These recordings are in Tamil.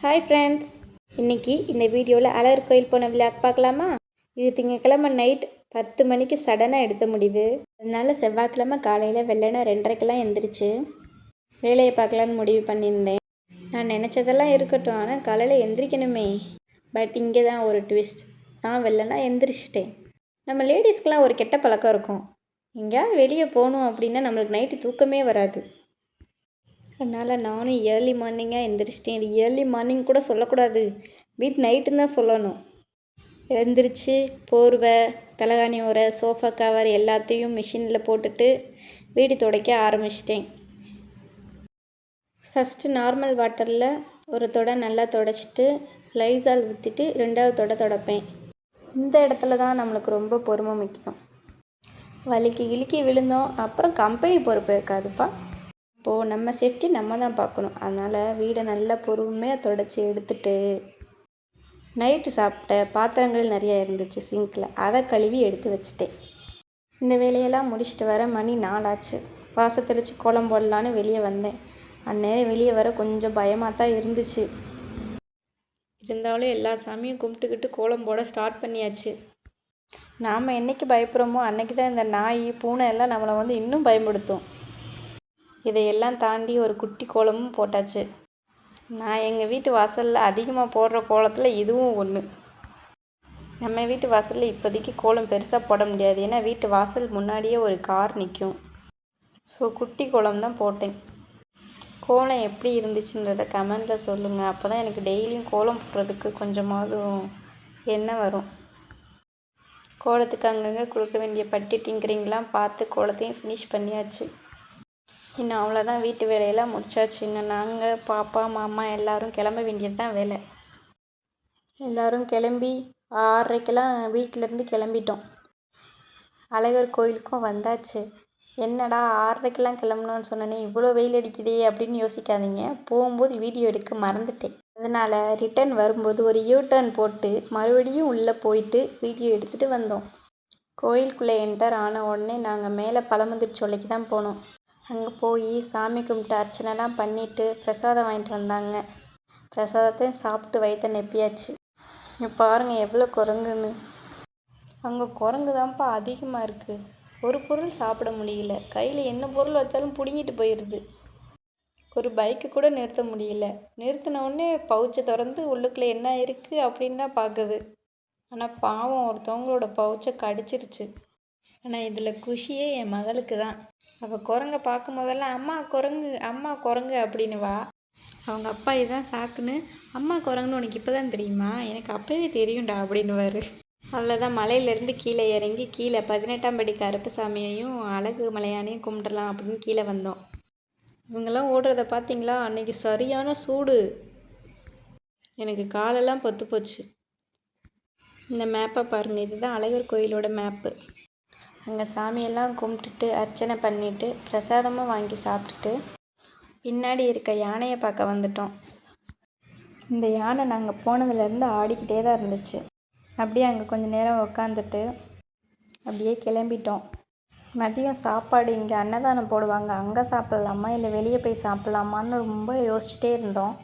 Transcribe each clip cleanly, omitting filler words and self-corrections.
ஹாய் ஃப்ரெண்ட்ஸ், இன்றைக்கி இந்த வீடியோவில் அழகர் கோயில் போன விளாக் பார்க்கலாமா? இது திங்கக்கிழமை நைட் 10 மணிக்கு சடனாக எடுத்த முடிவு. அதனால் செவ்வாய்க்கிழமை காலையில் வெள்ளனை 2:30க்கெல்லாம் எந்திரிச்சு வேலையை பார்க்கலான்னு முடிவு பண்ணியிருந்தேன். நான் நினச்சதெல்லாம் இருக்கட்டும், ஆனால் காலையில் எந்திரிக்கணுமே. பட் இங்கே தான் ஒரு ட்விஸ்ட். நான் வெள்ளனா எந்திரிச்சிட்டேன். நம்ம லேடிஸ்க்கெலாம் ஒரு கெட்ட பழக்கம் இருக்கும். எங்கேயாவது வெளியே போகணும் அப்படின்னா நம்மளுக்கு நைட்டு தூக்கமே வராது. அதனால் நானும் ஏர்லி மார்னிங்காக எழுந்திரிச்சிட்டேன். இது ஏர்லி மார்னிங் கூட சொல்லக்கூடாது, மிட் நைட்டுன்னு தான் சொல்லணும். எழுந்திரிச்சு போர்வை, தலகாணி உரை, சோஃபா கவர் எல்லாத்தையும் மிஷினில் போட்டுட்டு வீடு துடைக்க ஆரம்பிச்சிட்டேன். ஃபஸ்ட்டு நார்மல் வாட்டரில் ஒரு தொடை நல்லா துடைச்சிட்டு லைசால் ஊற்றிட்டு 2வது தொடை துடைப்பேன். இந்த இடத்துல தான் நம்மளுக்கு ரொம்ப பொறுமை முக்கியம். வலிக்கு கிழிக்கி விழுந்தோம், அப்புறம் கம்பெனி பொறுப்பு இருக்காதுப்பா. இப்போது நம்ம சேஃப்டி நம்ம தான் பார்க்கணும். அதனால் வீடை நல்லா பொறுமையாக துடைச்சி எடுத்துட்டு நைட்டு சாப்பிட்ட பாத்திரங்கள் நிறையா இருந்துச்சு சிங்கில், அதை கழுவி எடுத்து வச்சுட்டேன். இந்த வேலையெல்லாம் முடிச்சுட்டு வர மணி 4 ஆச்சு. வாசல் தெளித்து கோலம் போடலான்னு வெளியே வந்தேன். அந்நேரம் வெளியே வர கொஞ்சம் பயமாக தான் இருந்துச்சு. இருந்தாலும் எல்லா சாமியும் கும்பிட்டுக்கிட்டு கோலம் போட ஸ்டார்ட் பண்ணியாச்சு. நாம் என்றைக்கு பயப்படுறோமோ அன்றைக்கி தான் இந்த நாய் பூனை எல்லாம் நம்மளை இன்னும் பயன்படுத்தும். இதையெல்லாம் தாண்டி ஒரு குட்டி கோலமும் போட்டாச்சு. நான் எங்கள் வீட்டு வாசலில் அதிகமாக போடுற கோலத்தில் இதுவும் ஒன்று. நம்ம வீட்டு வாசலில் இப்போதைக்கு கோலம் பெருசாக போட முடியாது, ஏன்னா வீட்டு வாசல் முன்னாடியே ஒரு கார் நிற்கும். ஸோ குட்டி கோலம் தான் போட்டேன். கோலம் எப்படி இருந்துச்சுன்றதை கமெண்டில் சொல்லுங்கள். அப்போ தான் எனக்கு டெய்லியும் கோலம் போடுறதுக்கு கொஞ்சமாவது எண்ணெய் வரும். கோலத்துக்கு அங்கங்கே கொடுக்க வேண்டிய பட்டி டிங்கரிங்லாம் பார்த்து கோலத்தையும் ஃபினிஷ் பண்ணியாச்சு. இன்னும் அவ்வளோதான், வீட்டு வேலையெல்லாம் முடிச்சாச்சு. இன்னும் நாங்கள் பாப்பா மாமா எல்லோரும் கிளம்ப வேண்டியது தான் வேலை. எல்லோரும் கிளம்பி 6:30க்கெல்லாம் வீட்டிலேருந்து கிளம்பிட்டோம். அழகர் கோயிலுக்கும் வந்தாச்சு. என்னடா 6:30க்கெல்லாம் கிளம்பணும்னு சொன்னேனே, இவ்வளோ வெயில் அடிக்குதே அப்படின்னு யோசிக்காதீங்க. போகும்போது வீடியோ எடுக்க மறந்துட்டேன். அதனால் ரிட்டன் வரும்போது ஒரு யூ-டர்ன் போட்டு மறுபடியும் உள்ளே போயிட்டு வீடியோ எடுத்துகிட்டு வந்தோம். கோயிலுக்குள்ளே என்டர் ஆன உடனே நாங்கள் மேலே பழமுதிர்ச்சோலைக்கு தான் போனோம். அங்கே போய் சாமி கும்பிட்டு அர்ச்சனைலாம் பண்ணிவிட்டு பிரசாதம் வாங்கிட்டு வந்தாங்க. பிரசாதத்தையும் சாப்பிட்டு வயிற்ற நெப்பியாச்சு. இங்கே பாருங்கள் எவ்வளோ குரங்குன்னு. அங்கே குரங்கு தான்ப்பா அதிகமாக இருக்குது. ஒரு பொருள் சாப்பிட முடியல, கையில் என்ன பொருள் வச்சாலும் பிடுங்கிட்டு போயிடுது. ஒரு பைக்கு கூட நிறுத்த முடியல. நிறுத்தின உடனே பவுச்சை திறந்து உள்ளுக்குள்ளே என்ன இருக்குது அப்படின்னு தான் பார்க்குது. ஆனால் பாவம் ஒருத்தவங்களோட பவுச்சை கடிச்சிருச்சு. ஆனால் இதில் குஷியே என் மகளுக்கு தான். அவள் குரங்கை பார்க்கும் போதெல்லாம் அம்மா குரங்கு அம்மா குரங்கு அப்படின்னுவா. அவங்க அப்பா இதுதான் சாக்குன்னு, அம்மா குரங்குன்னு உனக்கு இப்போ தான் தெரியுமா, எனக்கு அப்போவே தெரியும்டா அப்படின்னுவார். அவ்வளோதான், மலையிலேருந்து கீழே இறங்கி கீழே 18ஆம் படி கருப்பசாமியையும் அழகு மலையானையும் கும்பிடலாம் அப்படின்னு கீழே வந்தோம். இவங்கெல்லாம் ஓடுறத பார்த்தீங்களா? அன்றைக்கி சரியான சூடு, எனக்கு காலெல்லாம் பொத்து போச்சு. இந்த மேப்பை பாருங்கள், இதுதான் அழகர் கோயிலோட மேப்பு. அங்கே சாமியெல்லாம் கும்பிட்டுட்டு அர்ச்சனை பண்ணிவிட்டு பிரசாதமும் வாங்கி சாப்பிட்டுட்டு பின்னாடி இருக்க யானையை பார்க்க வந்துட்டோம். இந்த யானை நாங்கள் போனதுலேருந்து ஆடிக்கிட்டே தான் இருந்துச்சு. அப்படியே அங்கே கொஞ்சம் நேரம் உட்காந்துட்டு அப்படியே கிளம்பிட்டோம். மதியம் சாப்பாடு இங்கே அன்னதானம் போடுவாங்க, அங்கே சாப்பிட்லாமா இல்லை வெளியே போய் சாப்பிட்லாமான்னு ரொம்ப யோசிச்சுட்டே இருந்தோம்.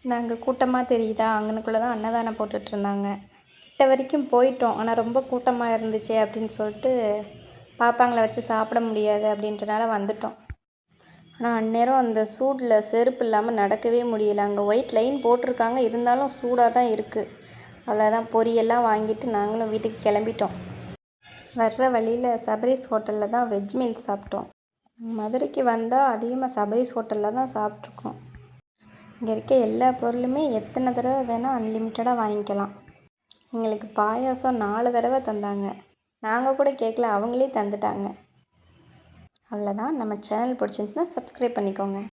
நாங்கள் கூட்டமாக தெரியுதா, அங்கனுக்குள்ளே தான் அன்னதானம் போட்டுட்ருந்தாங்க. கிட்ட வரைக்கும் போயிட்டோம், ஆனால் ரொம்ப கூட்டமாக இருந்துச்சு அப்படின்னு சொல்லிட்டு பாப்பாங்களை வச்சு சாப்பிட முடியாது அப்படின்றனால வந்துட்டோம். ஆனால் அந்நேரம் அந்த சூடில் செருப்பு இல்லாமல் நடக்கவே முடியல. அங்கே ஒயிட் லைன் போட்டிருக்காங்க, இருந்தாலும் சூடாக தான் இருக்குது. அவ்வளோதான், பொரியெல்லாம் வாங்கிட்டு நாங்களும் வீட்டுக்கு கிளம்பிட்டோம். வர்ற வழியில் சபரிஸ் ஹோட்டலில் தான் வெஜ் மீல்ஸ் சாப்பிட்டோம். மதுரைக்கு வந்தால் அதிகமாக சபரிஸ் ஹோட்டலில் தான் சாப்பிட்ருக்கோம். இங்கே இருக்க எல்லா பொருளுமே எத்தனை தடவை வேணால் அன்லிமிட்டடாக வாங்கிக்கலாம். எங்களுக்கு பாயாசம் 4 தடவை தந்தாங்க. நாங்கள் கூட கேட்கல, அவங்களே தந்துட்டாங்க. அவ்வளோதான். நம்ம சேனல் பிடிச்சிருந்துச்சுன்னா சப்ஸ்கிரைப் பண்ணிக்கோங்க.